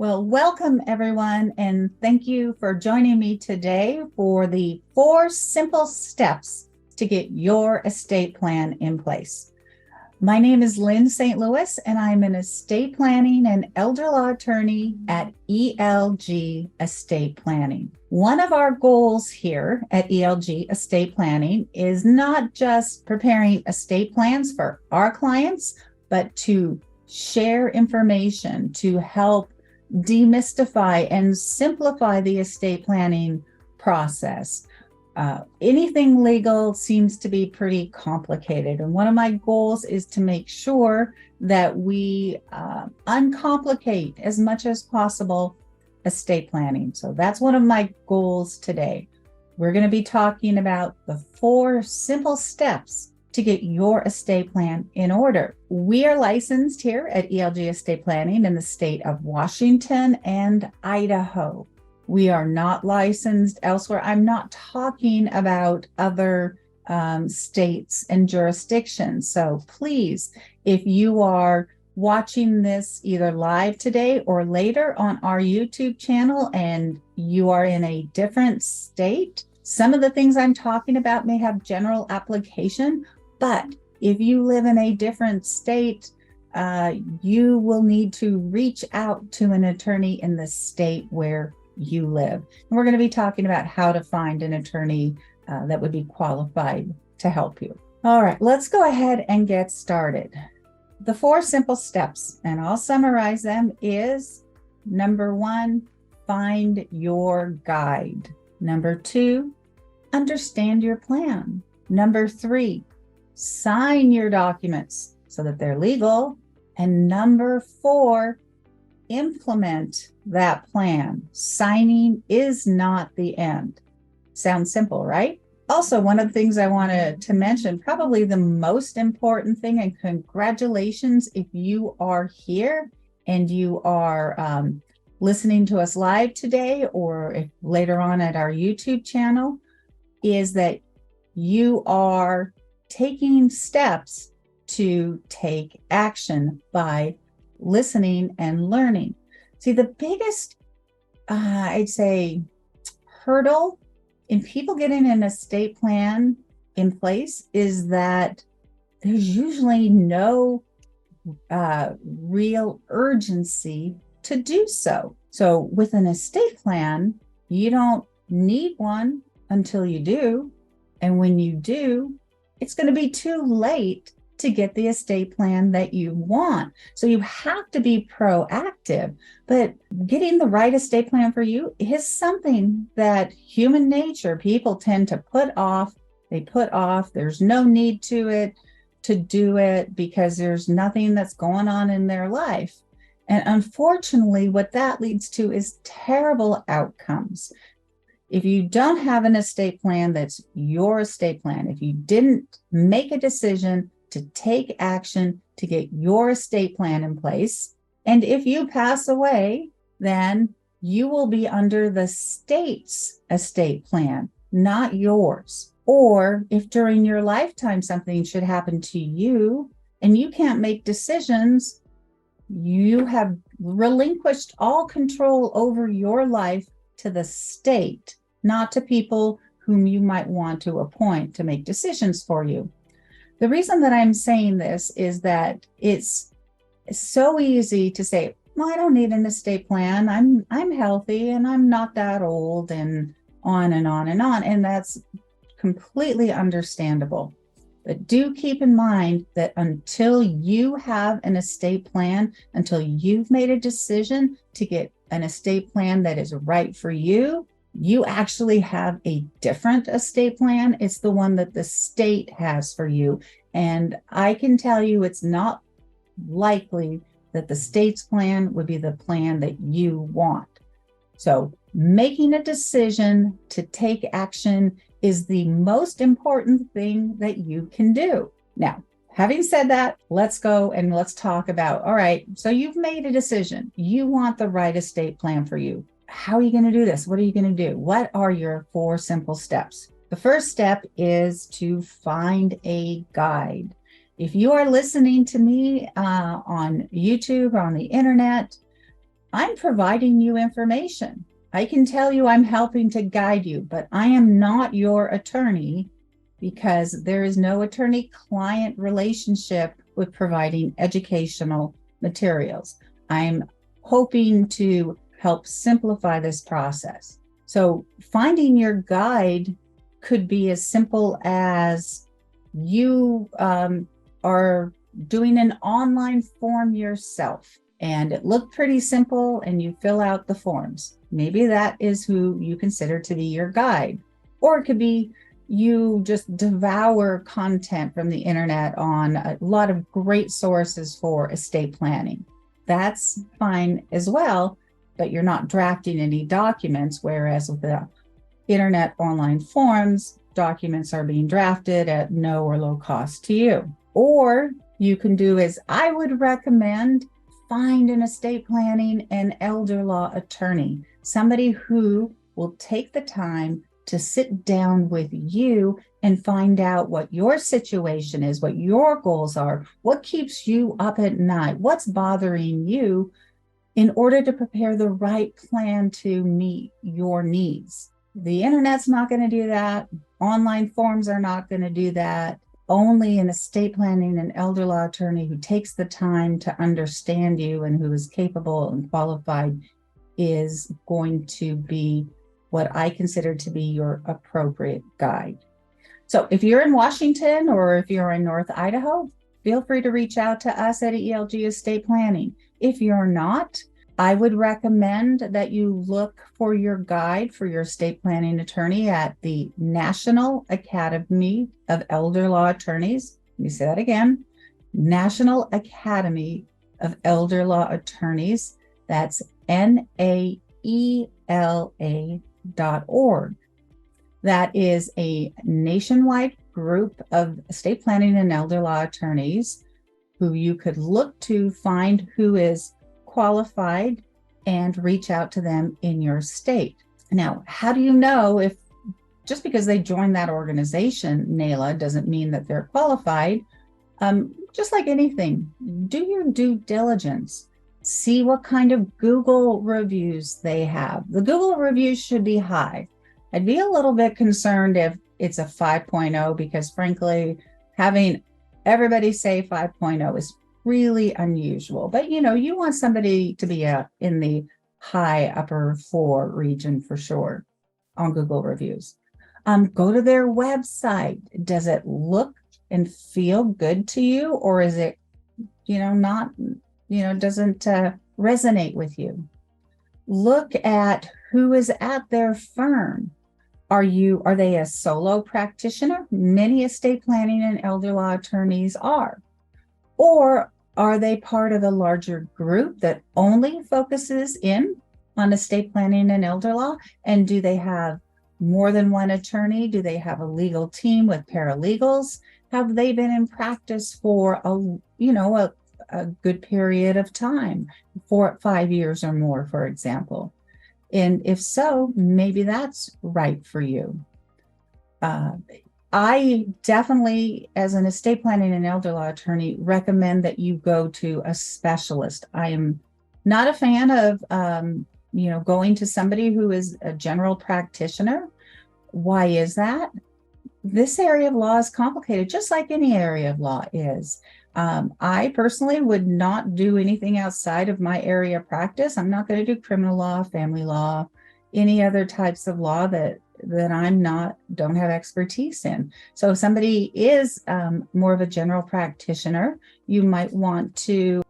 Well, welcome everyone, and thank you for joining me today for the 4 simple steps to get your estate plan in place. My name is Lynn St. Louis, and I'm an estate planning and elder law attorney at ELG Estate Planning. One of our goals here at ELG Estate Planning is not just preparing estate plans for our clients, but to share information to help demystify and simplify the estate planning process. Anything legal seems to be pretty complicated. And one of my goals is to make sure that we uncomplicate as much as possible estate planning. So that's one of my goals today. We're going to be talking about the 4 simple steps to get your estate plan in order. We are licensed here at ELG Estate Planning in the state of Washington and Idaho. We are not licensed elsewhere. I'm not talking about other states and jurisdictions. So please, if you are watching this either live today or later on our YouTube channel and you are in a different state, some of the things I'm talking about may have general application. But if you live in a different state, you will need to reach out to an attorney in the state where you live. And we're going to be talking about how to find an attorney that would be qualified to help you. All right, let's go ahead and get started. The 4 simple steps, and I'll summarize them, is number 1, find your guide. Number 2, understand your plan. Number 3, sign your documents so that they're legal. And number 4, implement that plan. Signing is not the end. Sounds simple, right? Also, one of the things I wanted to mention, probably the most important thing, and congratulations if you are here and you are listening to us live today or if later on at our YouTube channel, is that you are taking steps to take action by listening and learning. See, the biggest, I'd say, hurdle in people getting an estate plan in place is that there's usually no real urgency to do so. So with an estate plan, you don't need one until you do. And when you do, it's going to be too late to get the estate plan that you want. So you have to be proactive, but getting the right estate plan for you is something that human nature, people tend to put off. They put off, there's no need to do it because there's nothing that's going on in their life. And unfortunately, what that leads to is terrible outcomes. If you don't have an estate plan that's your estate plan, if you didn't make a decision to take action to get your estate plan in place, and if you pass away, then you will be under the state's estate plan, not yours. Or if during your lifetime something should happen to you and you can't make decisions, you have relinquished all control over your life to the state, not to people whom you might want to appoint to make decisions for you. The reason that I'm saying this is that it's so easy to say, well, I don't need an estate plan. I'm healthy and I'm not that old, and on and on and on. And that's completely understandable. But do keep in mind that until you have an estate plan, until you've made a decision to get an estate plan that is right for you, you actually have a different estate plan. It's the one that the state has for you. And I can tell you it's not likely that the state's plan would be the plan that you want. So making a decision to take action is the most important thing that you can do. Now, having said that, let's go and let's talk about, all right, so you've made a decision. You want the right estate plan for you. How are you going to do this? What are you going to do? What are your 4 simple steps? The first step is to find a guide. If you are listening to me on YouTube or on the internet, I'm providing you information. I can tell you I'm helping to guide you, but I am not your attorney because there is no attorney-client relationship with providing educational materials. I'm hoping to help simplify this process. So finding your guide could be as simple as you are doing an online form yourself, and it looked pretty simple, and you fill out the forms. Maybe that is who you consider to be your guide. Or it could be you just devour content from the internet on a lot of great sources for estate planning. That's fine as well, but you're not drafting any documents, whereas with the internet online forms, documents are being drafted at no or low cost to you. Or you can do as I would recommend, find an estate planning and elder law attorney, somebody who will take the time to sit down with you and find out what your situation is, what your goals are, what keeps you up at night, what's bothering you, in order to prepare the right plan to meet your needs. The internet's not going to do that. Online forms are not going to do that. Only an estate planning and elder law attorney who takes the time to understand you and who is capable and qualified is going to be what I consider to be your appropriate guide. So if you're in Washington or if you're in North Idaho, feel free to reach out to us at ELG Estate Planning. If you're not, I would recommend that you look for your guide for your estate planning attorney at the National Academy of Elder Law Attorneys. Let me say that again, National Academy of Elder Law Attorneys. That's NAELA.org. That is a nationwide group of estate planning and elder law attorneys who you could look to find who is qualified and reach out to them in your state. Now, how do you know if just because they joined that organization, NAELA, doesn't mean that they're qualified? Just like anything, do your due diligence. See what kind of Google reviews they have. The Google reviews should be high. I'd be a little bit concerned if it's a 5.0 because frankly, having everybody say 5.0 is really unusual. But you want somebody to be in the high upper 4 region for sure on Google reviews. Go to their website. Does it look and feel good to you, or is it, not, doesn't resonate with you? Look at who is at their firm. Are they a solo practitioner? Many estate planning and elder law attorneys are. Or are they part of a larger group that only focuses in on estate planning and elder law? And do they have more than one attorney? Do they have a legal team with paralegals? Have they been in practice for a good period of time, 5 years or more, for example? And if so, maybe that's right for you. I definitely, as an estate planning and elder law attorney, recommend that you go to a specialist. I am not a fan of, going to somebody who is a general practitioner. Why is that? This area of law is complicated, just like any area of law is. I personally would not do anything outside of my area of practice. I'm not going to do criminal law, family law, any other types of law that don't have expertise in. So if somebody is more of a general practitioner, you might want to,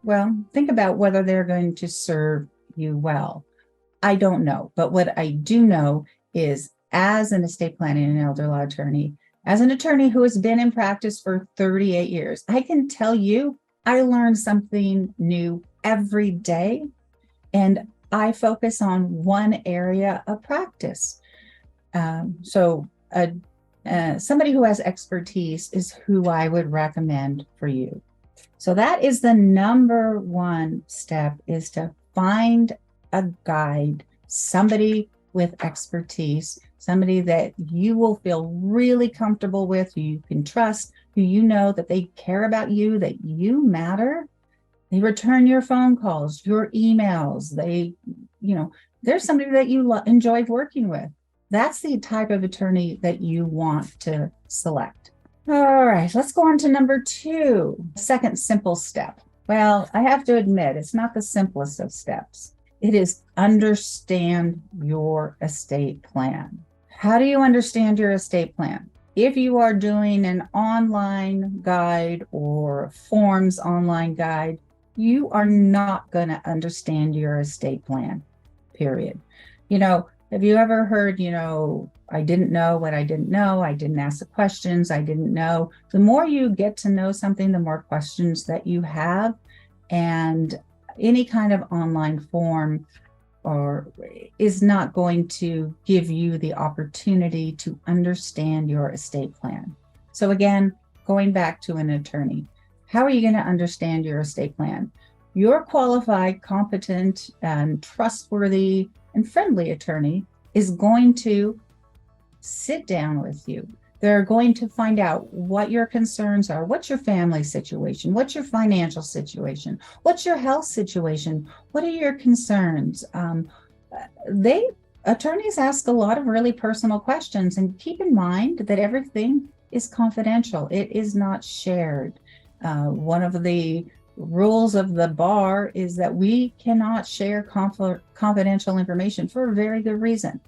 think about whether they're going to serve you well. I don't know, but what I do know is as an estate planning and elder law attorney, as an attorney who has been in practice for 38 years, I can tell you I learn something new every day, and I focus on one area of practice. So somebody who has expertise is who I would recommend for you. So that is the number one step, is to find a guide, somebody with expertise, somebody that you will feel really comfortable with, who you can trust, who you know that they care about you, that you matter, They return your phone calls, your emails. There's somebody that you enjoyed working with. That's the type of attorney that you want to select. All right, let's go on to number 2, second simple step. Well, I have to admit, it's not the simplest of steps. It is understand your estate plan. How do you understand your estate plan? If you are doing an online guide or forms online guide, you are not going to understand your estate plan, period. Have you ever heard, I didn't know what I didn't know. I didn't ask the questions I didn't know. The more you get to know something, the more questions that you have. And any kind of online form is not going to give you the opportunity to understand your estate plan. So again, going back to an attorney, how are you going to understand your estate plan? Your qualified, competent, and trustworthy and friendly attorney is going to sit down with you. They're going to find out what your concerns are. What's your family situation? What's your financial situation? What's your health situation? What are your concerns? Attorneys ask a lot of really personal questions, and keep in mind that everything is confidential. It is not shared. One of the rules of the bar is that we cannot share confidential information for a very good reason.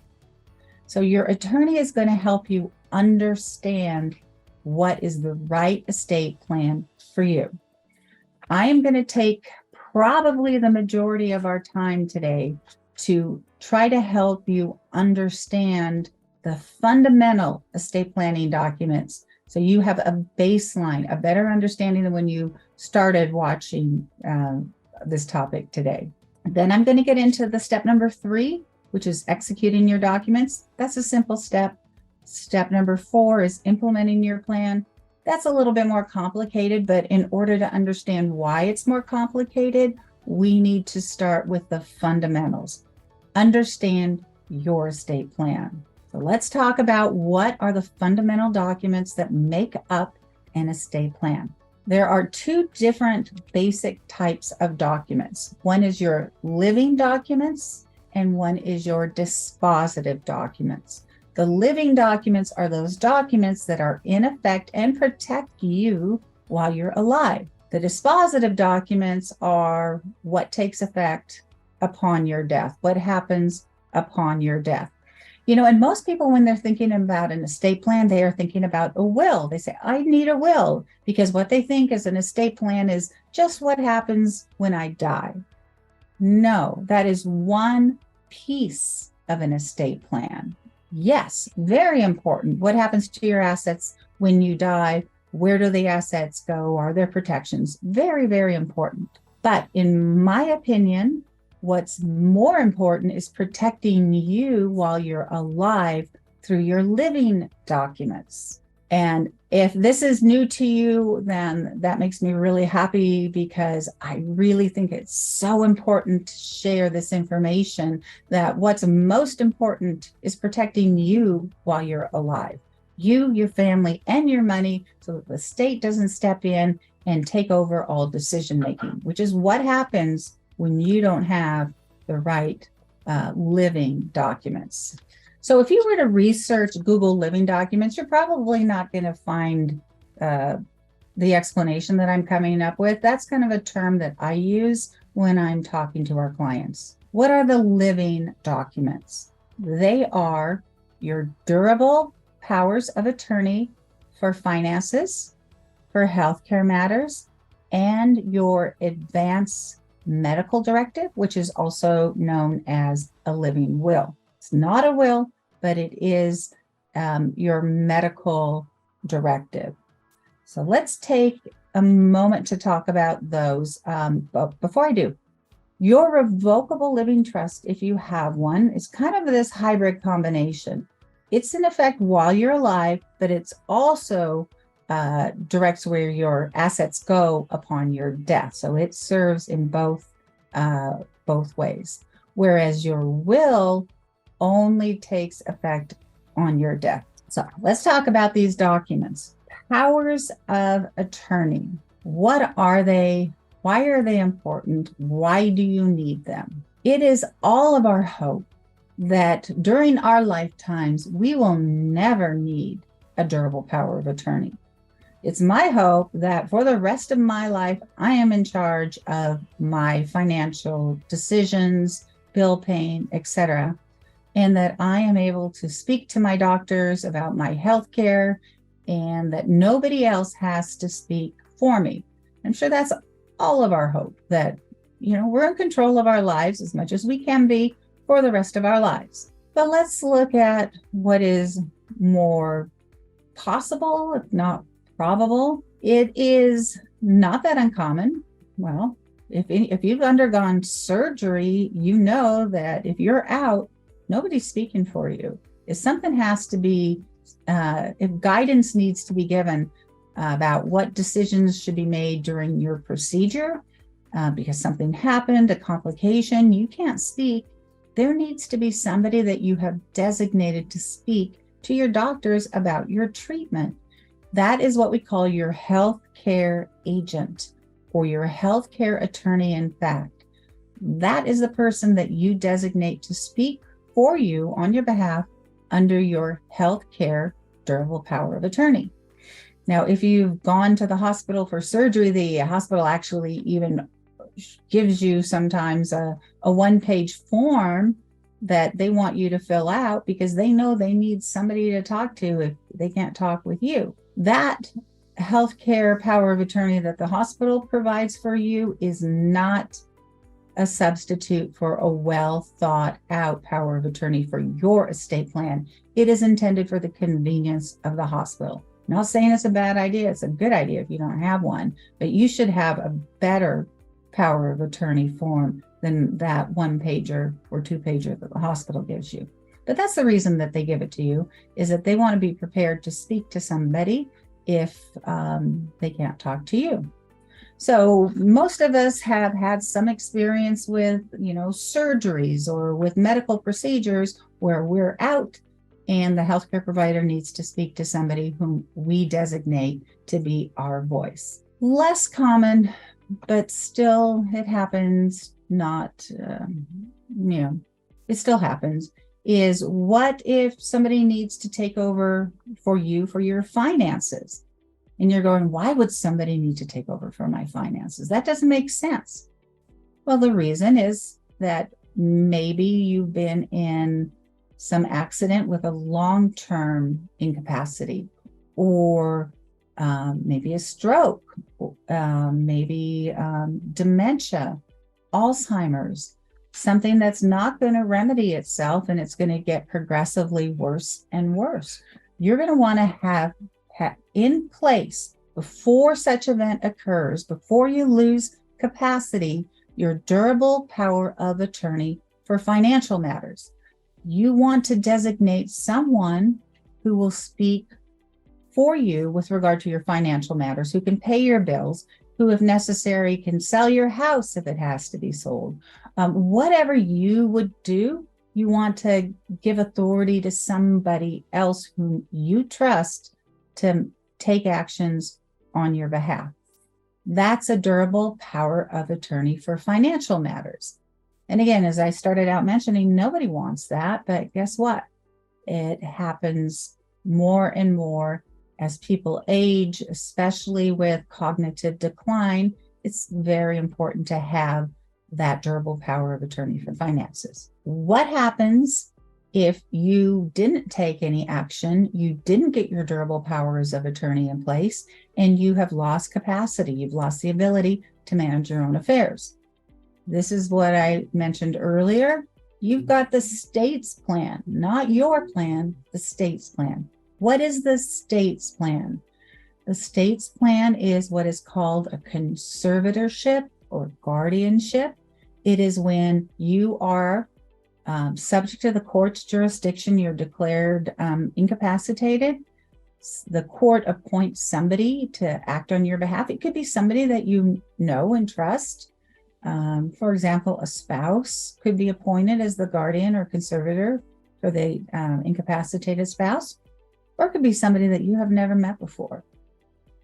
So your attorney is going to help you understand what is the right estate plan for you. I am going to take probably the majority of our time today to try to help you understand the fundamental estate planning documents, so you have a baseline, a better understanding than when you started watching this topic today. Then I'm going to get into the step number 3, which is executing your documents. That's a simple step. Step number 4 is implementing your plan. That's a little bit more complicated, but in order to understand why it's more complicated, we need to start with the fundamentals. Understand your estate plan. So let's talk about what are the fundamental documents that make up an estate plan. There are 2 different basic types of documents. One is your living documents, and one is your dispositive documents. The living documents are those documents that are in effect and protect you while you're alive. The dispositive documents are what takes effect upon your death, what happens upon your death. And most people, when they're thinking about an estate plan, they are thinking about a will. They say, I need a will, because what they think is an estate plan is just what happens when I die. No, that is one piece of an estate plan. Yes, very important. What happens to your assets when you die? Where do the assets go? Are there protections? Very, very important. But in my opinion, what's more important is protecting you while you're alive through your living documents. And if this is new to you, then that makes me really happy, because I really think it's so important to share this information, that what's most important is protecting you while you're alive. You, your family, and your money, so that the state doesn't step in and take over all decision making, which is what happens when you don't have the right living documents. So if you were to research Google living documents, you're probably not going to find the explanation that I'm coming up with. That's kind of a term that I use when I'm talking to our clients. What are the living documents? They are your durable powers of attorney for finances, for healthcare matters, and your advance medical directive, which is also known as a living will. It's not a will, but it is your medical directive. So let's take a moment to talk about those. But before I do, your revocable living trust, if you have one, is kind of this hybrid combination. It's in effect while you're alive, but it's also directs where your assets go upon your death. So it serves in both ways. Whereas your will only takes effect on your death. So let's talk about these documents. Powers of attorney. What are they? Why are they important? Why do you need them? It is all of our hope that during our lifetimes, we will never need a durable power of attorney. It's my hope that for the rest of my life, I am in charge of my financial decisions, bill paying, etc., and that I am able to speak to my doctors about my health care and that nobody else has to speak for me. I'm sure that's all of our hope, that, we're in control of our lives as much as we can be for the rest of our lives. But let's look at what is more possible, if not probable. It is not that uncommon. Well, if you've undergone surgery, you know that if you're out, nobody's speaking for you. If something has to be, if guidance needs to be given about what decisions should be made during your procedure, because something happened, a complication, you can't speak, there needs to be somebody that you have designated to speak to your doctors about your treatment. That is what we call your healthcare agent or your healthcare attorney, in fact. That is the person that you designate to speak for you on your behalf under your healthcare durable power of attorney. Now, if you've gone to the hospital for surgery, the hospital actually even gives you sometimes a one-page form that they want you to fill out because they know they need somebody to talk to if they can't talk with you. That healthcare power of attorney that the hospital provides for you is not a substitute for a well thought out power of attorney for your estate plan. It is intended for the convenience of the hospital. I'm not saying it's a bad idea. It's a good idea if you don't have one, but you should have a better power of attorney form than that one pager or two pager that the hospital gives you. But that's the reason that they give it to you, is that they want to be prepared to speak to somebody if they can't talk to you. So most of us have had some experience with, surgeries or with medical procedures where we're out and the healthcare provider needs to speak to somebody whom we designate to be our voice. Less common, but still it happens, it still happens, is what if somebody needs to take over for you for your finances? And you're going, why would somebody need to take over for my finances? That doesn't make sense. Well, the reason is that maybe you've been in some accident with a long-term incapacity, or maybe a stroke, maybe dementia, Alzheimer's, something that's not going to remedy itself and it's going to get progressively worse and worse. You're going to want to have in place before such event occurs, before you lose capacity, your durable power of attorney for financial matters. You want to designate someone who will speak for you with regard to your financial matters, who can pay your bills, who, if necessary, can sell your house if it has to be sold. Whatever you would do, you want to give authority to somebody else whom you trust to take actions on your behalf. That's a durable power of attorney for financial matters. And again, as I started out mentioning, nobody wants that, but guess what? It happens more and more as people age, especially with cognitive decline. It's very important to have that durable power of attorney for finances. What happens if you didn't take any action, you didn't get your durable powers of attorney in place, and you have lost capacity, you've lost the ability to manage your own affairs? This is what I mentioned earlier. You've got the state's plan, not your plan, the state's plan. What is the state's plan? The state's plan is what is called a conservatorship or guardianship. It is when you are subject to the court's jurisdiction, you're declared incapacitated. The court appoints somebody to act on your behalf. It could be somebody that you know and trust. For example, a spouse could be appointed as the guardian or conservator for the incapacitated spouse, or it could be somebody that you have never met before.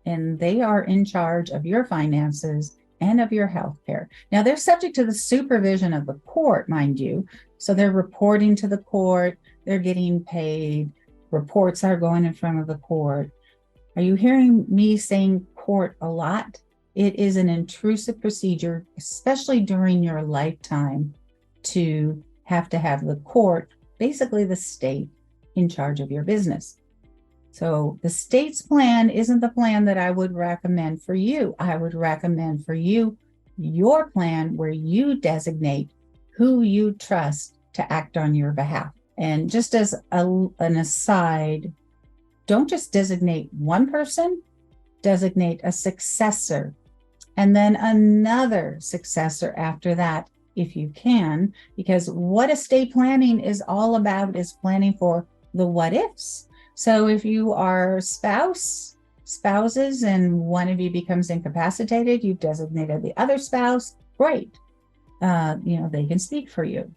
And they are in charge of your finances and of your health care. Now, they're subject to the supervision of the court, mind you. So they're reporting to the court, they're getting paid, reports are going in front of the court. Are you hearing me saying court a lot? It is an intrusive procedure, especially during your lifetime, to have the court, basically the state, in charge of your business. So the state's plan isn't the plan that I would recommend for you. I would recommend for you your plan where you designate who you trust to act on your behalf. And just as an aside, don't just designate one person, designate a successor, and then another successor after that, if you can, because what estate planning is all about is planning for the what ifs. So if you are spouses and one of you becomes incapacitated, you've designated the other spouse, great. They can speak for you.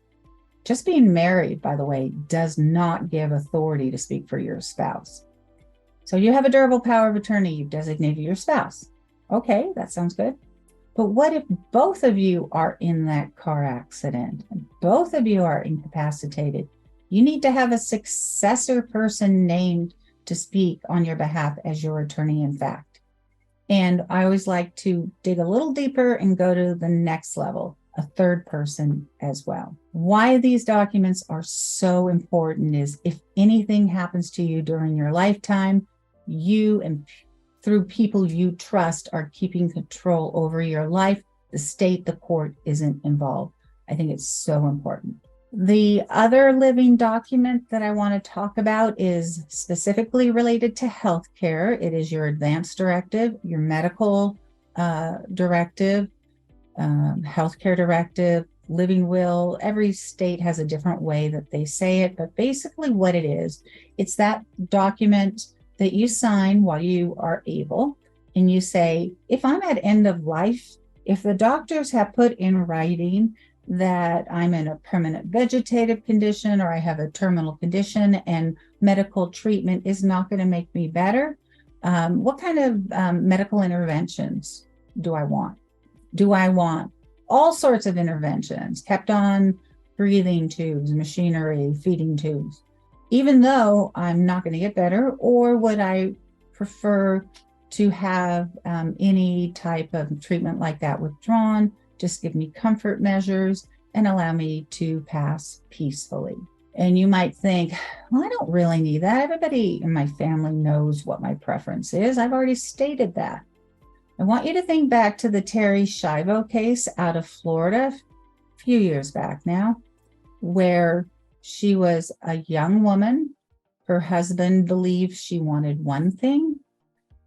Just being married, by the way, does not give authority to speak for your spouse. So you have a durable power of attorney, you've designated your spouse. Okay, that sounds good. But what if both of you are in that car accident and both of you are incapacitated? You need to have a successor person named to speak on your behalf as your attorney in fact. And I always like to dig a little deeper and go to the next level, a third person as well. Why these documents are so important is if anything happens to you during your lifetime, you and through people you trust are keeping control over your life. The state, the court isn't involved. I think it's so important. The other living document that I want to talk about is specifically related to healthcare. It is your advance directive, your medical directive, healthcare directive, living will. Every state has a different way that they say it, but basically what it is, it's that document that you sign while you are able, and you say, if I'm at end of life, if the doctors have put in writing that I'm in a permanent vegetative condition or I have a terminal condition and medical treatment is not going to make me better, what kind of medical interventions do I want? Do I want all sorts of interventions, kept on breathing tubes, machinery, feeding tubes, even though I'm not going to get better? Or would I prefer to have any type of treatment like that withdrawn, just give me comfort measures and allow me to pass peacefully? And you might think, well, I don't really need that. Everybody in my family knows what my preference is. I've already stated that. I want you to think back to the Terry Schiavo case out of Florida, a few years back now, where she was a young woman. Her husband believed she wanted one thing.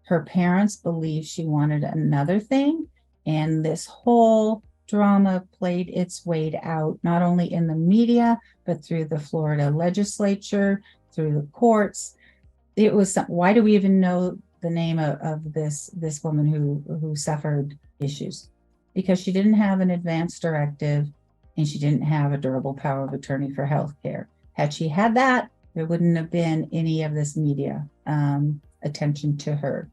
Her parents believed she wanted another thing. And this whole drama played its way out, not only in the media, but through the Florida legislature, through the courts. It was, why do we even know the name of this woman who suffered issues? Because she didn't have an advance directive and she didn't have a durable power of attorney for healthcare. Had she had that, there wouldn't have been any of this media attention to her.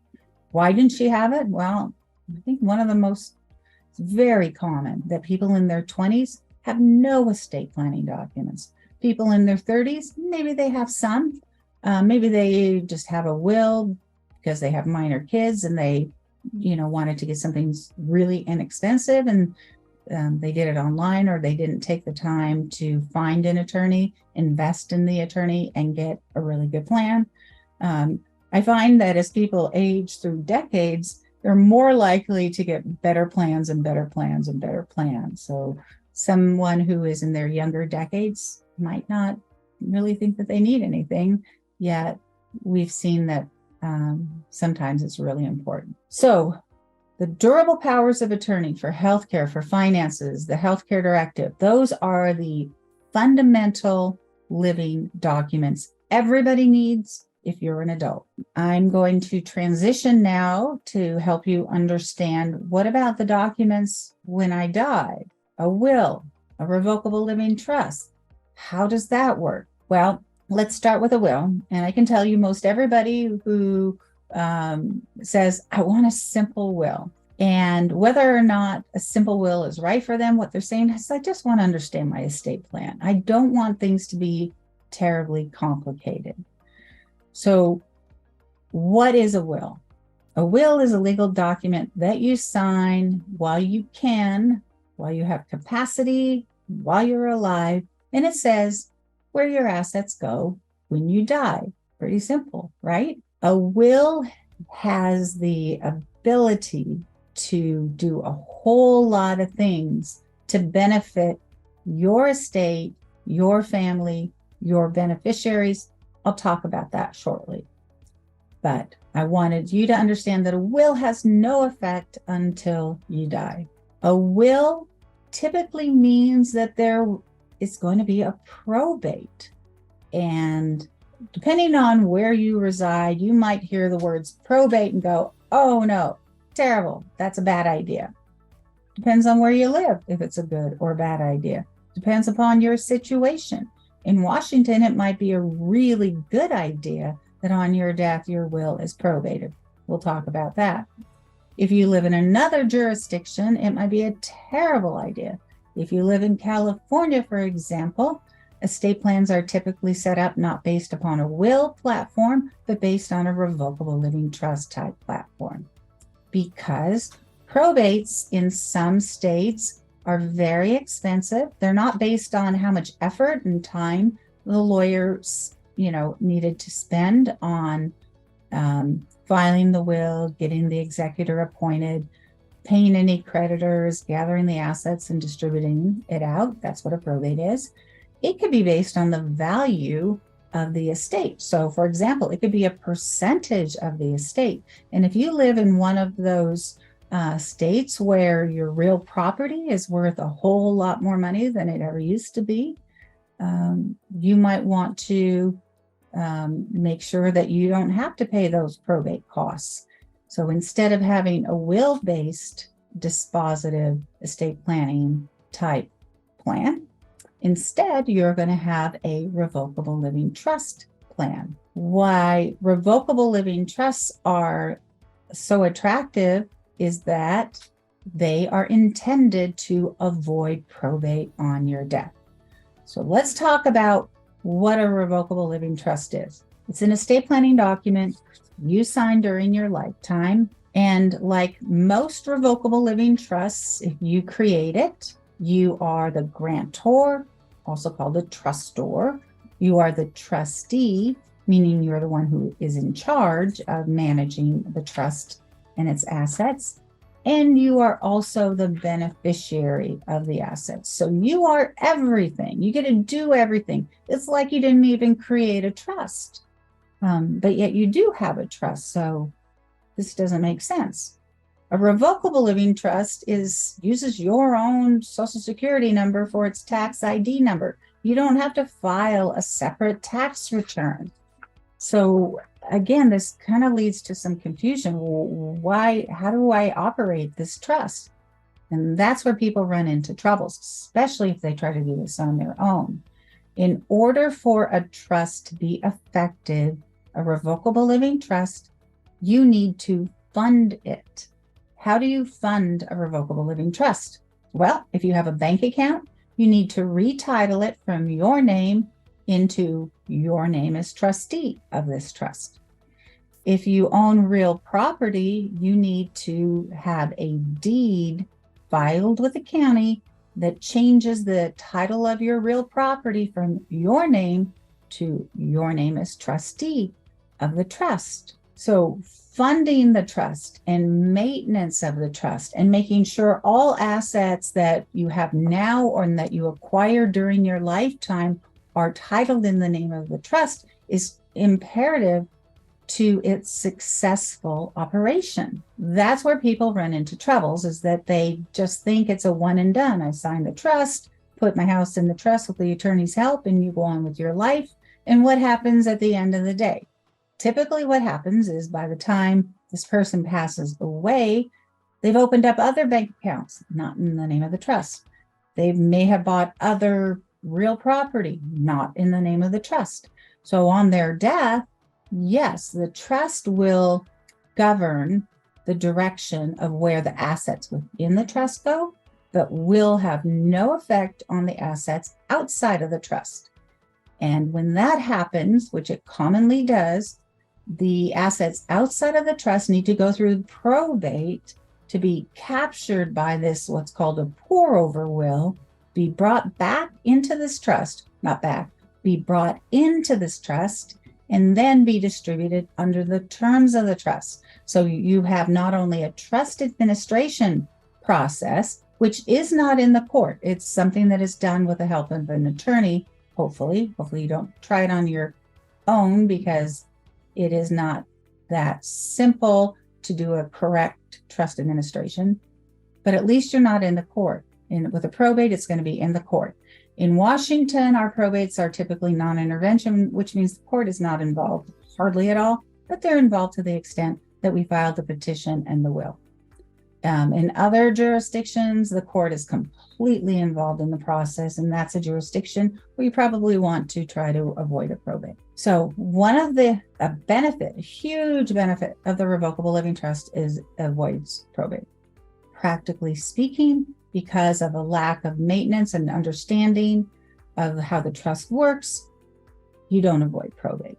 Why didn't she have it? Well, I think one of the most, very common that people in their 20s have no estate planning documents. People in their 30s, maybe they have some. Maybe they just have a will because they have minor kids and they, wanted to get something really inexpensive and they did it online, or they didn't take the time to find an attorney, invest in the attorney, and get a really good plan. I find that as people age through decades, they're more likely to get better plans and better plans and better plans. So someone who is in their younger decades might not really think that they need anything, yet we've seen that sometimes it's really important. So the durable powers of attorney for healthcare, for finances, the healthcare directive, those are the fundamental living documents everybody needs if you're an adult. I'm going to transition now to help you understand, what about the documents when I died? A will, a revocable living trust. How does that work? Well, let's start with a will. And I can tell you most everybody who says, I want a simple will. And whether or not a simple will is right for them, what they're saying is, I just want to understand my estate plan. I don't want things to be terribly complicated. So, what is a will? A will is a legal document that you sign while you can, while you have capacity, while you're alive, and it says where your assets go when you die. Pretty simple, right? A will has the ability to do a whole lot of things to benefit your estate, your family, your beneficiaries. I'll talk about that shortly. But I wanted you to understand that a will has no effect until you die. A will typically means that there is going to be a probate. And depending on where you reside, you might hear the words probate and go, oh no, terrible. That's a bad idea. Depends on where you live, if it's a good or bad idea. Depends upon your situation. In Washington, it might be a really good idea that on your death, your will is probated. We'll talk about that. If you live in another jurisdiction, it might be a terrible idea. If you live in California, for example, estate plans are typically set up not based upon a will platform, but based on a revocable living trust type platform. Because probates in some states are very expensive. They're not based on how much effort and time the lawyers needed to spend on filing the will, getting the executor appointed, paying any creditors, gathering the assets, and distributing it out. That's what a probate is. It could be based on the value of the estate. So, for example, it could be a percentage of the estate. And if you live in one of those states where your real property is worth a whole lot more money than it ever used to be, you might want to make sure that you don't have to pay those probate costs. So instead of having a will-based dispositive estate planning type plan, instead you're going to have a revocable living trust plan. Why revocable living trusts are so attractive is that they are intended to avoid probate on your death. So let's talk about what a revocable living trust is. It's an estate planning document you sign during your lifetime. And like most revocable living trusts, if you create it, you are the grantor, also called a trustor. You are the trustee, meaning you're the one who is in charge of managing the trust and its assets. And you are also the beneficiary of the assets. So you are everything. You get to do everything. It's like you didn't even create a trust, but yet you do have a trust. So this doesn't make sense. A revocable living trust uses your own Social Security number for its tax ID number. You don't have to file a separate tax return. So again, this kind of leads to some confusion. How do I operate this trust? And that's where people run into troubles, especially if they try to do this on their own. In order for a trust to be effective, a revocable living trust, you need to fund it. How do you fund a revocable living trust? Well, if you have a bank account, you need to retitle it from your name into your name as trustee of this trust. If you own real property, you need to have a deed filed with the county that changes the title of your real property from your name to your name as trustee of the trust. So funding the trust and maintenance of the trust and making sure all assets that you have now or that you acquire during your lifetime are titled in the name of the trust is imperative to its successful operation. That's where people run into troubles, is that they just think it's a one and done. I signed the trust, put my house in the trust with the attorney's help, and you go on with your life. And what happens at the end of the day? Typically what happens is by the time this person passes away, they've opened up other bank accounts, not in the name of the trust. They may have bought other real property, not in the name of the trust. So on their death, yes, the trust will govern the direction of where the assets within the trust go, but will have no effect on the assets outside of the trust. And when that happens, which it commonly does, the assets outside of the trust need to go through probate to be captured by this, what's called a pour over will, be brought back into this trust, not back, be brought into this trust, and then be distributed under the terms of the trust. So you have not only a trust administration process, which is not in the court. It's something that is done with the help of an attorney, hopefully. Hopefully you don't try it on your own, because it is not that simple to do a correct trust administration. But at least you're not in the court. And with a probate, it's going to be in the court. In Washington, our probates are typically non-intervention, which means the court is not involved hardly at all, but they're involved to the extent that we filed the petition and the will. In other jurisdictions, the court is completely involved in the process, and that's a jurisdiction where you probably want to try to avoid a probate. So one of a huge benefit of the revocable living trust is avoids probate. Practically speaking, because of a lack of maintenance and understanding of how the trust works, you don't avoid probate.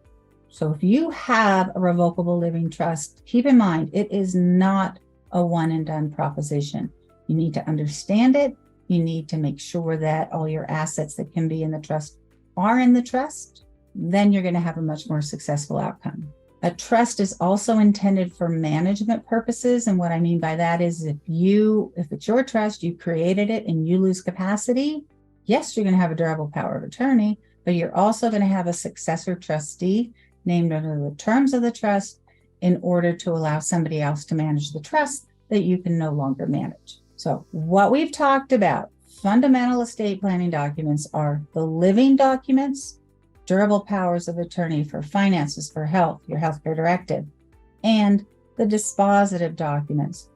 So if you have a revocable living trust, keep in mind, it is not a one and done proposition. You need to understand it. You need to make sure that all your assets that can be in the trust are in the trust. Then you're going to have a much more successful outcome. A trust is also intended for management purposes. And what I mean by that is if it's your trust, you created it and you lose capacity, yes, you're going to have a durable power of attorney, but you're also going to have a successor trustee named under the terms of the trust in order to allow somebody else to manage the trust that you can no longer manage. So what we've talked about, fundamental estate planning documents, are the living documents, durable powers of attorney for finances, for health, your healthcare directive, and the dispositive documents,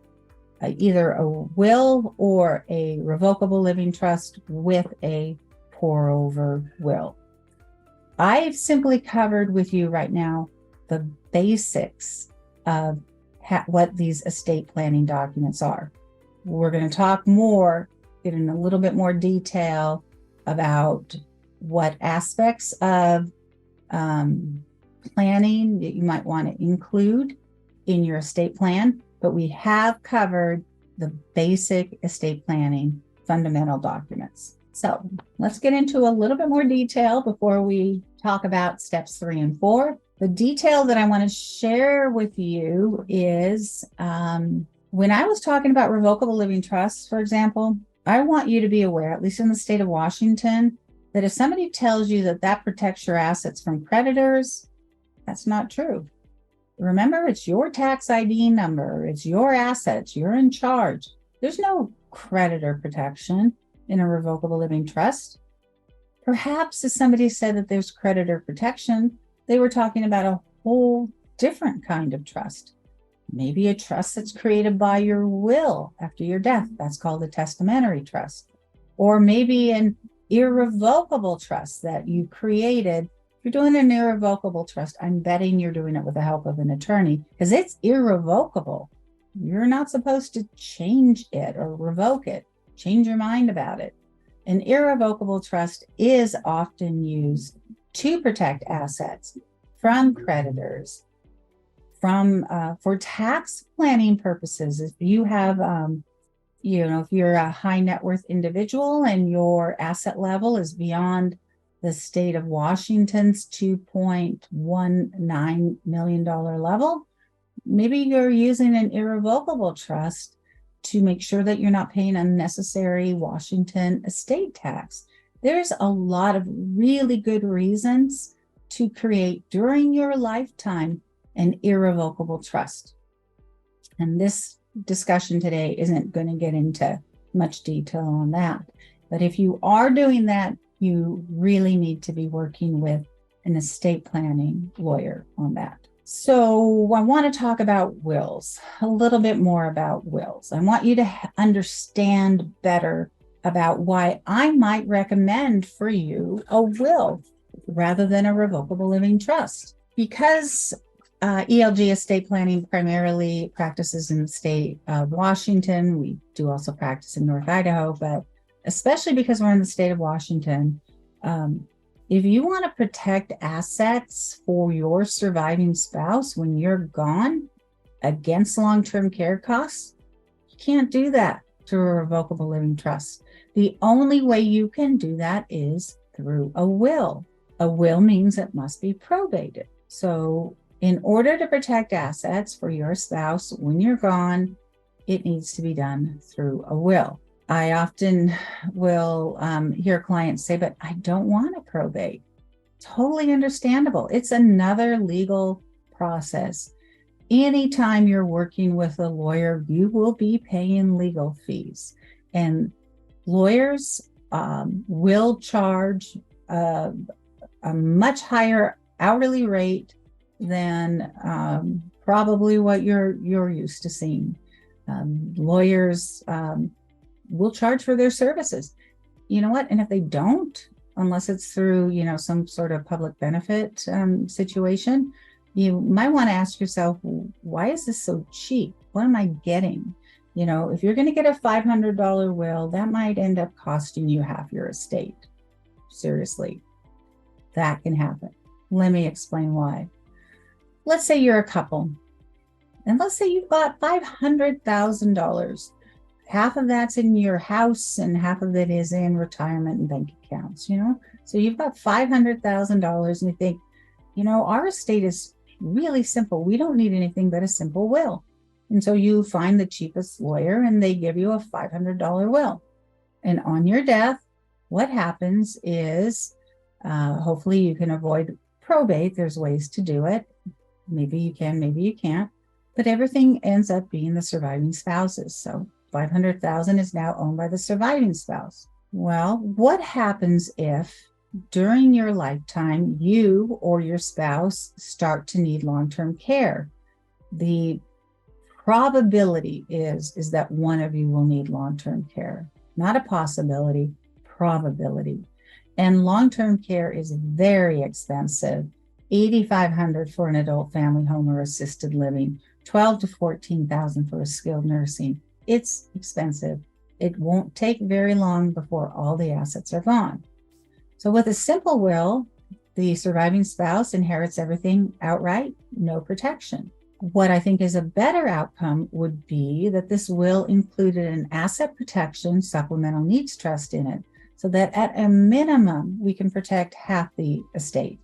either a will or a revocable living trust with a pour over will. I've simply covered with you right now the basics of what these estate planning documents are. We're going to talk more, get in a little bit more detail about what aspects of planning that you might want to include in your estate plan, but we have covered the basic estate planning fundamental documents. So let's get into a little bit more detail before we talk about steps 3 and 4. The detail that I want to share with you is when I was talking about revocable living trusts, for example, I want you to be aware, at least in the state of Washington, that if somebody tells you that that protects your assets from creditors, that's not true. Remember, it's your tax ID number, it's your assets, you're in charge. There's no creditor protection in a revocable living trust. Perhaps if somebody said that there's creditor protection, they were talking about a whole different kind of trust. Maybe a trust that's created by your will after your death. That's called a testamentary trust. Or maybe an irrevocable trust that you created. If you're doing an irrevocable trust, I'm betting you're doing it with the help of an attorney because it's irrevocable. You're not supposed to change it or revoke it, change your mind about it. An irrevocable trust is often used to protect assets from creditors, for tax planning purposes. If you have, if you're a high net worth individual and your asset level is beyond the state of Washington's $2.19 million level, maybe you're using an irrevocable trust to make sure that you're not paying unnecessary Washington estate tax. There's a lot of really good reasons to create during your lifetime an irrevocable trust. And this discussion today isn't going to get into much detail on that. But if you are doing that, you really need to be working with an estate planning lawyer on that. So I want to talk about wills, a little bit more about wills. I want you to understand better about why I might recommend for you a will rather than a revocable living trust. Because ELG Estate Planning primarily practices in the state of Washington. We do also practice in North Idaho, but especially because we're in the state of Washington, if you want to protect assets for your surviving spouse when you're gone against long-term care costs, you can't do that through a revocable living trust. The only way you can do that is through a will. A will means it must be probated. So in order to protect assets for your spouse when you're gone, it needs to be done through a will. I often will hear clients say, but I don't want to probate. Totally understandable. It's another legal process. Anytime you're working with a lawyer, you will be paying legal fees. And lawyers will charge a much higher hourly rate than probably what you're used to seeing. Lawyers will charge for their services. You know what? And if they don't, unless it's through, some sort of public benefit situation, you might want to ask yourself, why is this so cheap? What am I getting? If you're going to get a $500 will, that might end up costing you half your estate. Seriously, that can happen. Let me explain why. Let's say you're a couple, and let's say you've got $500,000. Half of that's in your house and half of it is in retirement and bank accounts, So you've got $500,000 and you think, our estate is really simple. We don't need anything but a simple will. And so you find the cheapest lawyer and they give you a $500 will. And on your death, what happens is, hopefully you can avoid probate. There's ways to do it. Maybe you can, maybe you can't, but everything ends up being the surviving spouse's. So $500,000 is now owned by the surviving spouse. Well, what happens if during your lifetime, you or your spouse start to need long-term care? The probability is that one of you will need long-term care, not a possibility, probability. And long-term care is very expensive. $8,500 for an adult family home or assisted living, $12,000 to $14,000 for a skilled nursing. It's expensive. It won't take very long before all the assets are gone. So with a simple will, the surviving spouse inherits everything outright, no protection. What I think is a better outcome would be that this will included an asset protection supplemental needs trust in it, so that at a minimum, we can protect half the estate.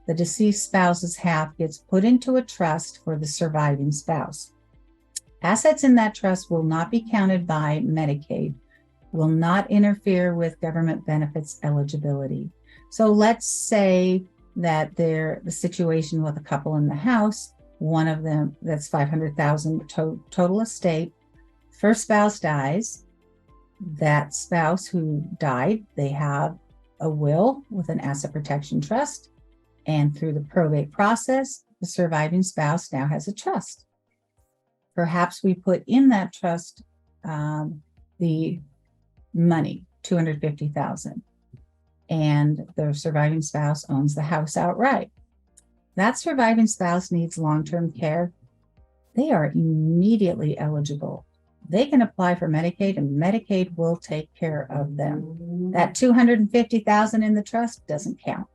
The deceased spouse's half gets put into a trust for the surviving spouse. Assets in that trust will not be counted by Medicaid, will not interfere with government benefits eligibility. So let's say that the situation with a couple in the house, one of them, that's $500,000 total estate, first spouse dies. That spouse who died, they have a will with an asset protection trust. And through the probate process, the surviving spouse now has a trust. Perhaps we put in that trust the money, $250,000, and the surviving spouse owns the house outright. That surviving spouse needs long-term care. They are immediately eligible. They can apply for Medicaid, and Medicaid will take care of them. That $250,000 in the trust doesn't count.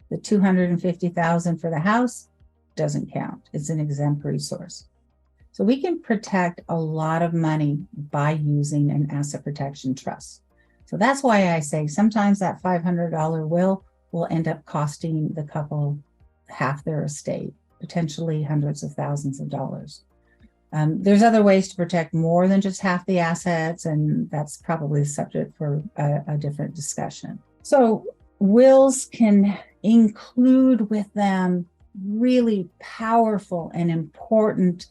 The $250,000 for the house doesn't count. It's an exempt resource. So we can protect a lot of money by using an asset protection trust. So that's why I say sometimes that $500 will end up costing the couple half their estate, potentially hundreds of thousands of dollars. There's other ways to protect more than just half the assets, and that's probably a subject for a different discussion. So wills can include with them really powerful and important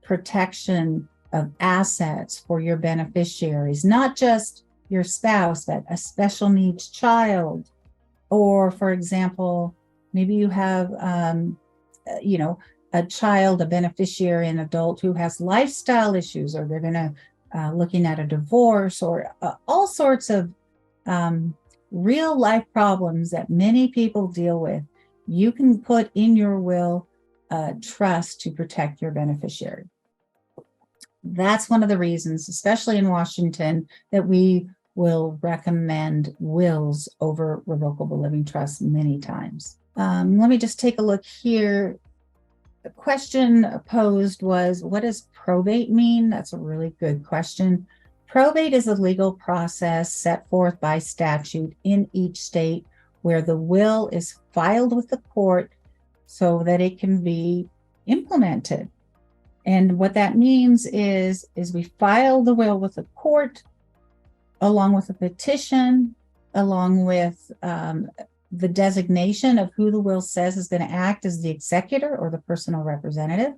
protection of assets for your beneficiaries, not just your spouse, but a special needs child. Or, for example, maybe you have, a child, a beneficiary, an adult who has lifestyle issues, or they're going to looking at a divorce, or all sorts of real life problems that many people deal with. You can put in your will trust to protect your beneficiary. That's one of the reasons, especially in Washington, that we will recommend wills over revocable living trusts many times. Let me just take a look here. The question posed was, what does probate mean? That's a really good question. Probate is a legal process set forth by statute in each state where the will is filed with the court so that it can be implemented. And what that means is we file the will with the court along with a petition, along with the designation of who the will says is going to act as the executor or the personal representative.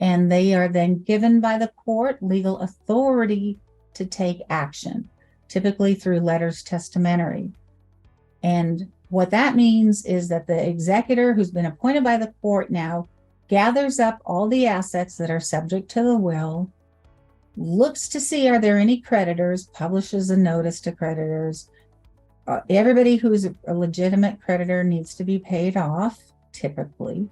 And they are then given by the court legal authority to take action, typically through letters testamentary. And what that means is that the executor who's been appointed by the court now gathers up all the assets that are subject to the will, looks to see are there any creditors, publishes a notice to creditors. Everybody who's a legitimate creditor needs to be paid off, typically.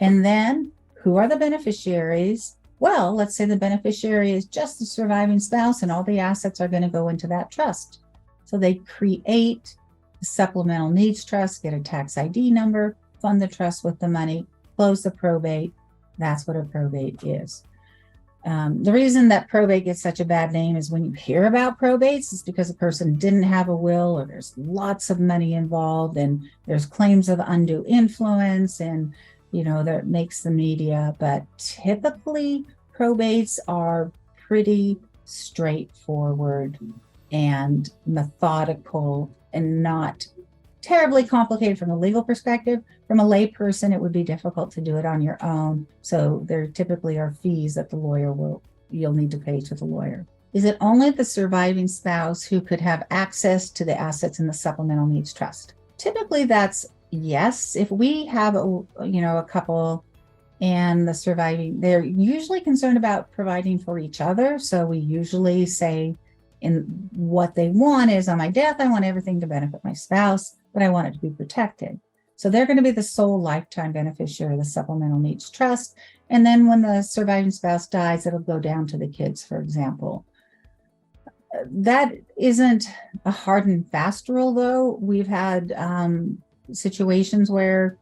And then who are the beneficiaries? Well, let's say the beneficiary is just the surviving spouse and all the assets are going to go into that trust. So they create a supplemental needs trust, get a tax ID number, fund the trust with the money, close the probate. That's what a probate is. The reason that probate gets such a bad name is when you hear about probates, it's because a person didn't have a will or there's lots of money involved and there's claims of undue influence and, that makes the media. But typically probates are pretty straightforward and methodical and not terribly complicated from a legal perspective. From a lay person, it would be difficult to do it on your own. So there typically are fees that you'll need to pay to the lawyer. Is it only the surviving spouse who could have access to the assets in the supplemental needs trust? Typically that's yes. If we have a couple and the surviving, they're usually concerned about providing for each other. So we usually say in what they want is, on my death, I want everything to benefit my spouse, but I want it to be protected. So they're going to be the sole lifetime beneficiary of the supplemental needs trust. And then when the surviving spouse dies, it'll go down to the kids, for example. That isn't a hard and fast rule, though. We've had situations where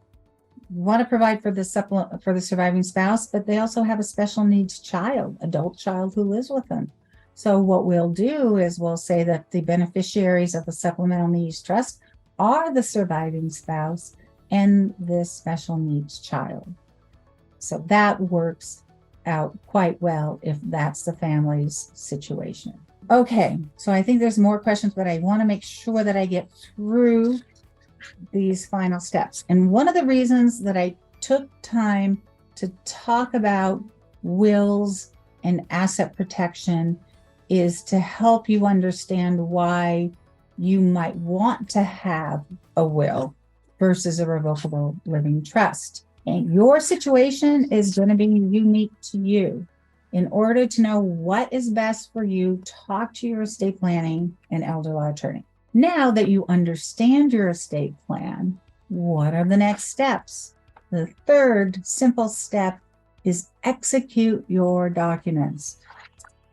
we want to provide for the surviving spouse, but they also have a special needs child, adult child who lives with them. So what we'll do is we'll say that the beneficiaries of the supplemental needs trust are the surviving spouse and this special needs child. So that works out quite well if that's the family's situation. Okay, so I think there's more questions, but I want to make sure that I get through these final steps. And one of the reasons that I took time to talk about wills and asset protection is to help you understand why you might want to have a will versus a revocable living trust. And your situation is going to be unique to you. In order to know what is best for you, talk to your estate planning and elder law attorney. Now that you understand your estate plan, what are the next steps? The third simple step is execute your documents.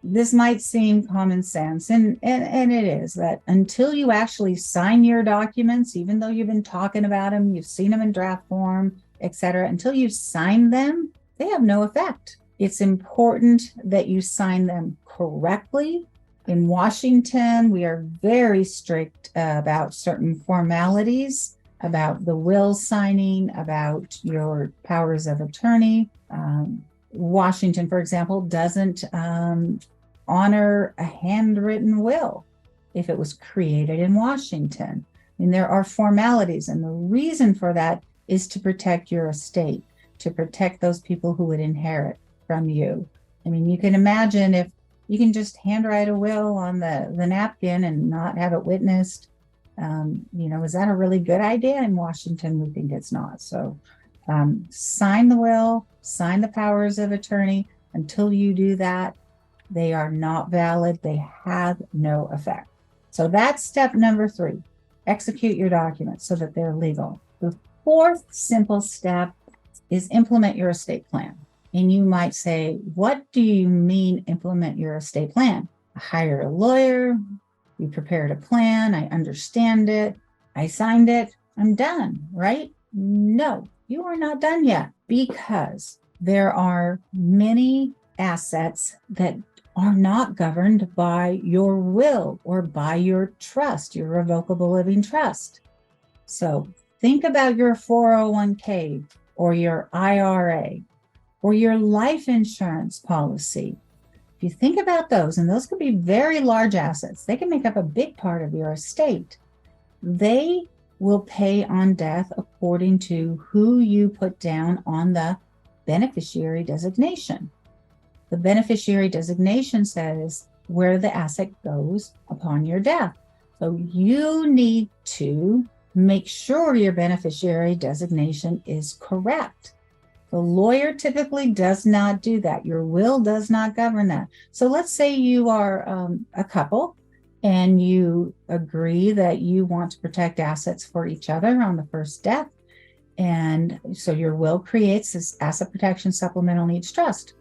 This might seem common sense, and it is, that until you actually sign your documents, even though you've been talking about them, you've seen them in draft form, etc., until you sign them, they have no effect. It's important that you sign them correctly. In Washington, we are very strict about certain formalities, about the will signing, about your powers of attorney. Washington, for example, doesn't honor a handwritten will if it was created in Washington. And there are formalities, and the reason for that is to protect your estate, to protect those people who would inherit from you. I mean, you can imagine if you can just handwrite a will on the napkin and not have it witnessed. Is that a really good idea? In Washington, we think it's not. So sign the will, sign the powers of attorney. Until you do that, they are not valid. They have no effect. So that's step number 3. Execute your documents so that they're legal. The fourth simple step is implement your estate plan. And you might say, what do you mean implement your estate plan? I hired a lawyer, we prepared a plan, I understand it, I signed it, I'm done, right? No, you are not done yet, because there are many assets that are not governed by your will or by your trust, your revocable living trust. So think about your 401k or your IRA or your life insurance policy. If you think about those, and those could be very large assets, they can make up a big part of your estate. They will pay on death according to who you put down on the beneficiary designation. The beneficiary designation says where the asset goes upon your death. So you need to make sure your beneficiary designation is correct. The lawyer typically does not do that. Your will does not govern that. So let's say you are a couple and you agree that you want to protect assets for each other on the first death. And so your will creates this asset protection supplemental needs trust.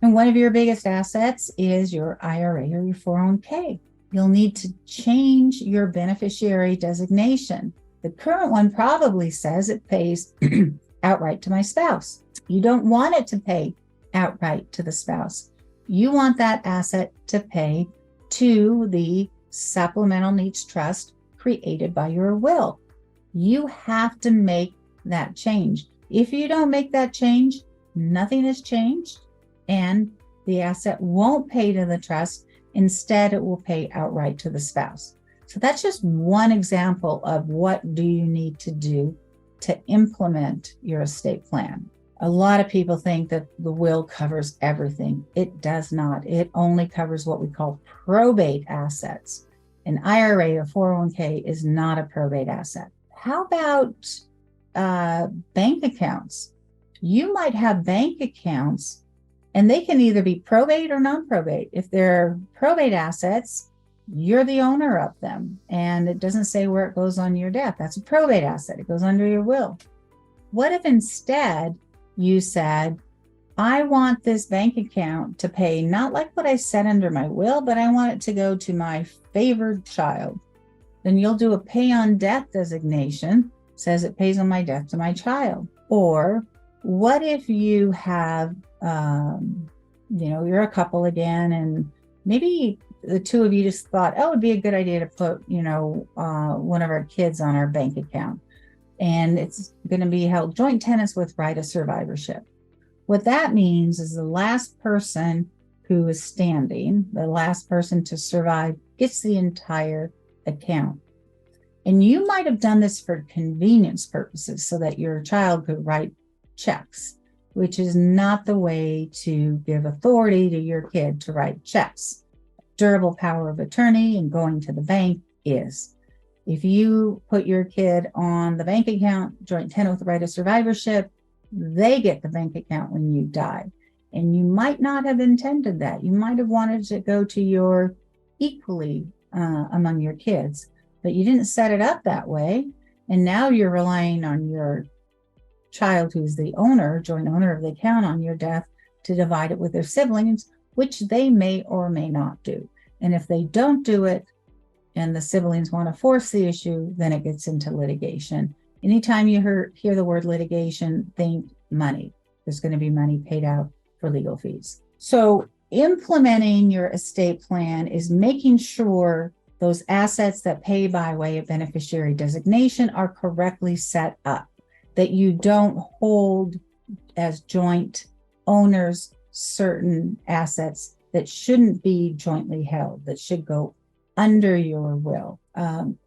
And one of your biggest assets is your IRA or your 401k. You'll need to change your beneficiary designation. The current one probably says it pays outright to my spouse. You don't want it to pay outright to the spouse. You want that asset to pay to the supplemental needs trust created by your will. You have to make that change. If you don't make that change, nothing has changed, and the asset won't pay to the trust. Instead, it will pay outright to the spouse. So that's just one example of what do you need to do to implement your estate plan. A lot of people think that the will covers everything. It does not. It only covers what we call probate assets. An IRA or 401k is not a probate asset. How about bank accounts? You might have bank accounts and they can either be probate or non-probate. If they're probate assets, you're the owner of them, and it doesn't say where it goes on your death. That's a probate asset. It goes under your will. What if instead you said, I want this bank account to pay not like what I said under my will, but I want it to go to my favored child? Then you'll do a pay on death designation, says it pays on my death to my child. Or what if you have, you're a couple again, and maybe the two of you just thought, oh, it'd be a good idea to put, one of our kids on our bank account. And it's going to be held joint tenants with right of survivorship. What that means is the last person who is standing, the last person to survive, gets the entire account. And you might have done this for convenience purposes so that your child could write checks, which is not the way to give authority to your kid to write checks. Durable power of attorney and going to the bank is. If you put your kid on the bank account, joint tenant with right of survivorship, they get the bank account when you die. And you might not have intended that. You might have wanted to go to your equally among your kids, but you didn't set it up that way. And now you're relying on your child, who's the owner, joint owner of the account on your death, to divide it with their siblings, which they may or may not do. And if they don't do it and the siblings want to force the issue, then it gets into litigation. Anytime you hear the word litigation, think money. There's going to be money paid out for legal fees. So implementing your estate plan is making sure those assets that pay by way of beneficiary designation are correctly set up, that you don't hold as joint owners certain assets that shouldn't be jointly held, that should go under your will.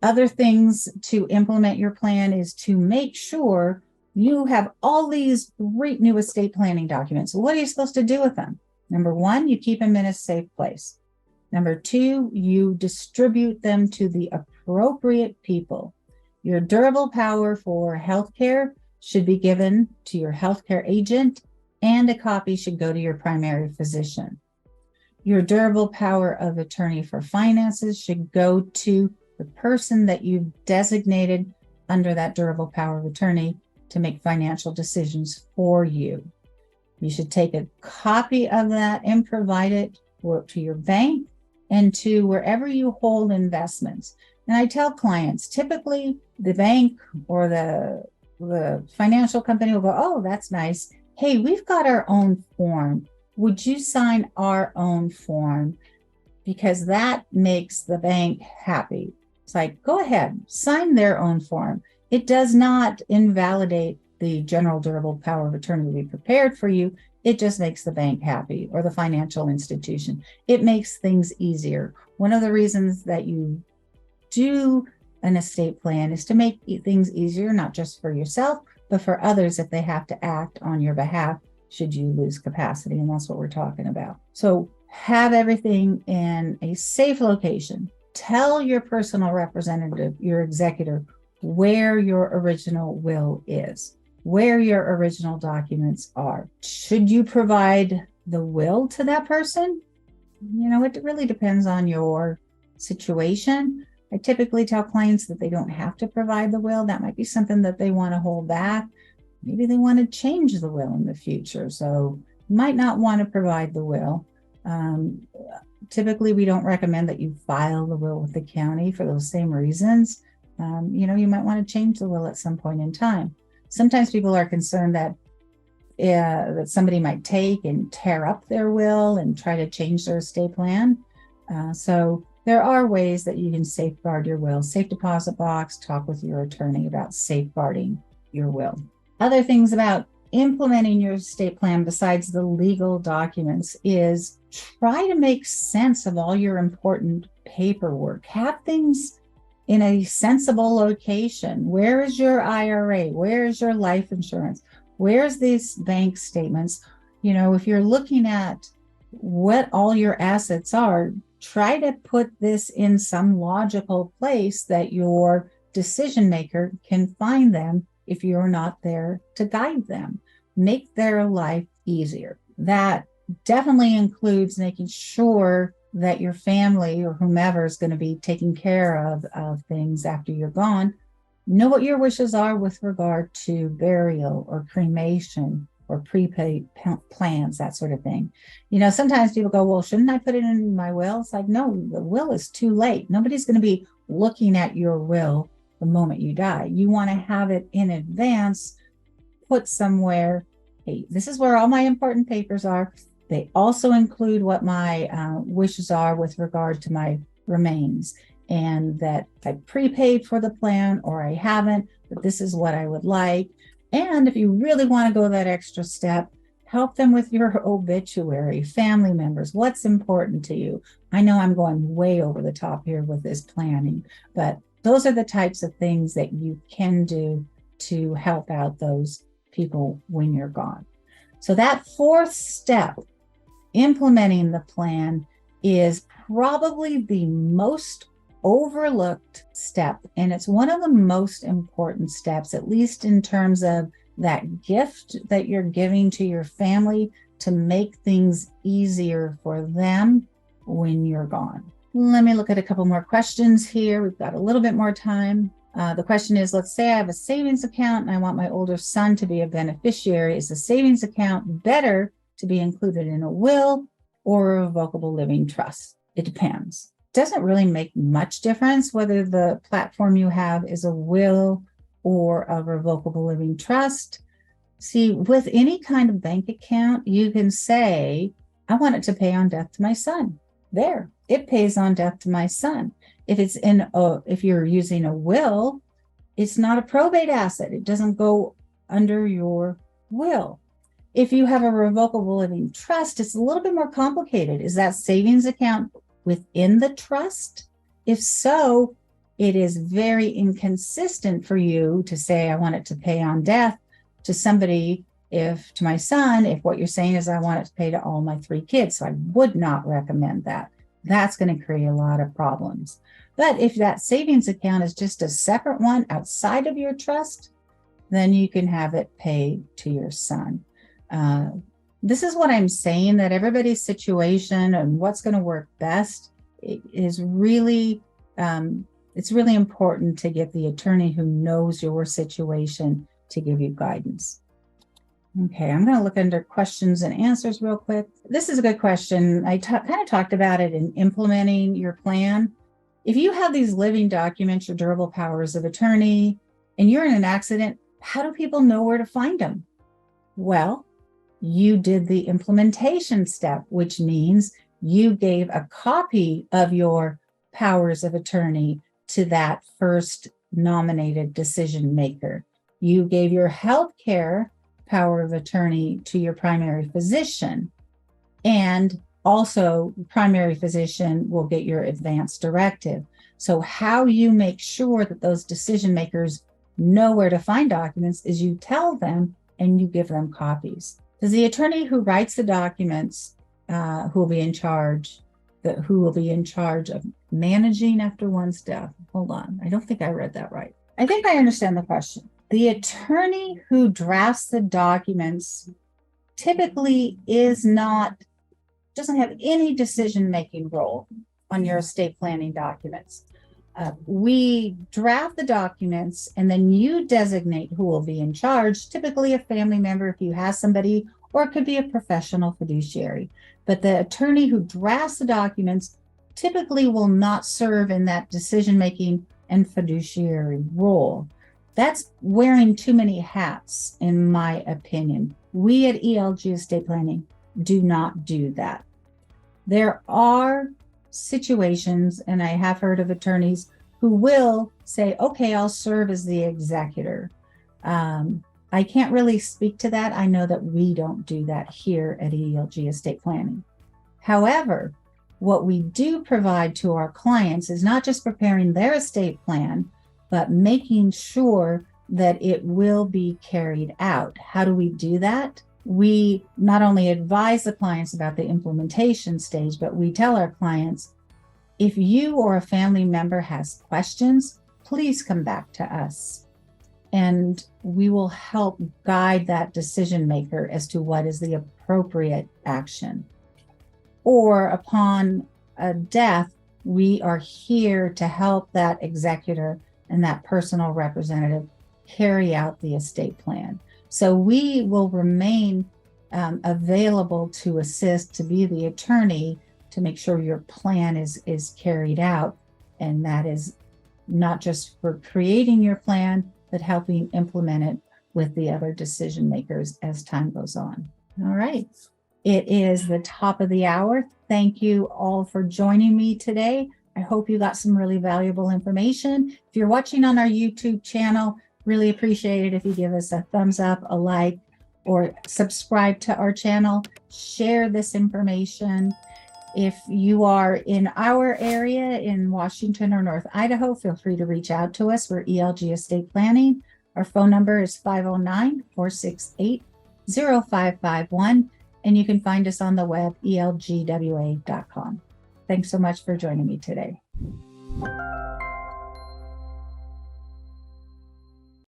Other things to implement your plan is to make sure you have all these great new estate planning documents. What are you supposed to do with them? Number one, you keep them in a safe place. Number two, you distribute them to the appropriate people. Your durable power for healthcare should be given to your healthcare agent, and a copy should go to your primary physician. Your durable power of attorney for finances should go to the person that you've designated under that durable power of attorney to make financial decisions for you. You should take a copy of that and provide it to your bank and to wherever you hold investments. And I tell clients, typically the bank or the financial company will go, oh, that's nice. Hey, we've got our own form. Would you sign our own form? Because that makes the bank happy. It's like, go ahead, sign their own form. It does not invalidate the general durable power of attorney to be prepared for you. It just makes the bank happy or the financial institution. It makes things easier. One of the reasons that you do an estate plan is to make things easier, not just for yourself, but for others if they have to act on your behalf should you lose capacity. And that's what we're talking about. So have everything in a safe location. Tell your personal representative, your executor, where your original will is, where your original documents are. Should you provide the will to that person? It really depends on your situation. I typically tell clients that they don't have to provide the will. That might be something that they want to hold back. Maybe they want to change the will in the future. So you might not want to provide the will. Typically, we don't recommend that you file the will with the county for those same reasons. You might want to change the will at some point in time. Sometimes people are concerned that somebody might take and tear up their will and try to change their estate plan. So there are ways that you can safeguard your will. Safe deposit box, talk with your attorney about safeguarding your will. Other things about implementing your estate plan besides the legal documents is try to make sense of all your important paperwork. Have things in a sensible location. Where is your IRA? Where is your life insurance? Where's these bank statements? If you're looking at what all your assets are, try to put this in some logical place that your decision maker can find them if you're not there to guide them. Make their life easier. That definitely includes making sure that your family or whomever is going to be taking care of things after you're gone. Know what your wishes are with regard to burial or cremation or prepaid plans, that sort of thing. Sometimes people go, well, shouldn't I put it in my will? It's like, no, the will is too late. Nobody's going to be looking at your will the moment you die. You want to have it in advance, put somewhere, hey, this is where all my important papers are. They also include what my wishes are with regard to my remains, and that I prepaid for the plan or I haven't, but this is what I would like. And if you really want to go that extra step, help them with your obituary, family members, what's important to you. I know I'm going way over the top here with this planning, but those are the types of things that you can do to help out those people when you're gone. So that fourth step, implementing the plan, is probably the most overlooked step, and it's one of the most important steps, at least in terms of that gift that you're giving to your family to make things easier for them when you're gone. Let me look at a couple more questions here. We've got a little bit more time. The question is, let's say I have a savings account and I want my older son to be a beneficiary. Is the savings account better to be included in a will or a revocable living trust? It depends. Doesn't really make much difference whether the platform you have is a will or a revocable living trust. See, with any kind of bank account, you can say, I want it to pay on death to my son. There, it pays on death to my son. If you're using a will, it's not a probate asset. It doesn't go under your will. If you have a revocable living trust, it's a little bit more complicated. Is that savings account within the trust? If so, it is very inconsistent for you to say, I want it to pay on death to somebody, to my son, if what you're saying is I want it to pay to all my 3 kids. So I would not recommend that. That's going to create a lot of problems. But if that savings account is just a separate one outside of your trust, then you can have it paid to your son. This is what I'm saying, that everybody's situation and what's going to work best is really, it's really important to get the attorney who knows your situation to give you guidance. Okay, I'm going to look under questions and answers real quick. This is a good question. I kind of talked about it in implementing your plan. If you have these living documents, your durable powers of attorney, and you're in an accident, how do people know where to find them? Well, you did the implementation step, which means you gave a copy of your powers of attorney to that first nominated decision maker. You gave your healthcare power of attorney to your primary physician, and also primary physician will get your advance directive. So how you make sure that those decision makers know where to find documents is you tell them and you give them copies. Does the attorney who writes the documents who will be in charge of managing after one's death? Hold on, I don't think I read that right. I think I understand the question. The attorney who drafts the documents typically doesn't have any decision-making role on your estate planning documents. We draft the documents and then you designate who will be in charge, typically a family member if you have somebody, or it could be a professional fiduciary. But the attorney who drafts the documents typically will not serve in that decision-making and fiduciary role. That's wearing too many hats, in my opinion. We at ELG Estate Planning do not do that. There are situations, and I have heard of attorneys who will say, okay, I'll serve as the executor. I can't really speak to that. I know that we don't do that here at ELG Estate Planning. However, what we do provide to our clients is not just preparing their estate plan, but making sure that it will be carried out. How do we do that? We not only advise the clients about the implementation stage, but we tell our clients, if you or a family member has questions, please come back to us. And we will help guide that decision maker as to what is the appropriate action. Or upon a death, we are here to help that executor and that personal representative carry out the estate plan. So we will remain available to assist, to be the attorney, to make sure your plan is carried out. And that is not just for creating your plan, but helping implement it with the other decision makers as time goes on. All right. It is the top of the hour. Thank you all for joining me today. I hope you got some really valuable information. If you're watching on our YouTube channel, really appreciate it if you give us a thumbs up, a like, or subscribe to our channel. Share this information. If you are in our area in Washington or North Idaho, feel free to reach out to us. We're ELG Estate Planning. Our phone number is 509-468-0551. And you can find us on the web, elgwa.com. Thanks so much for joining me today.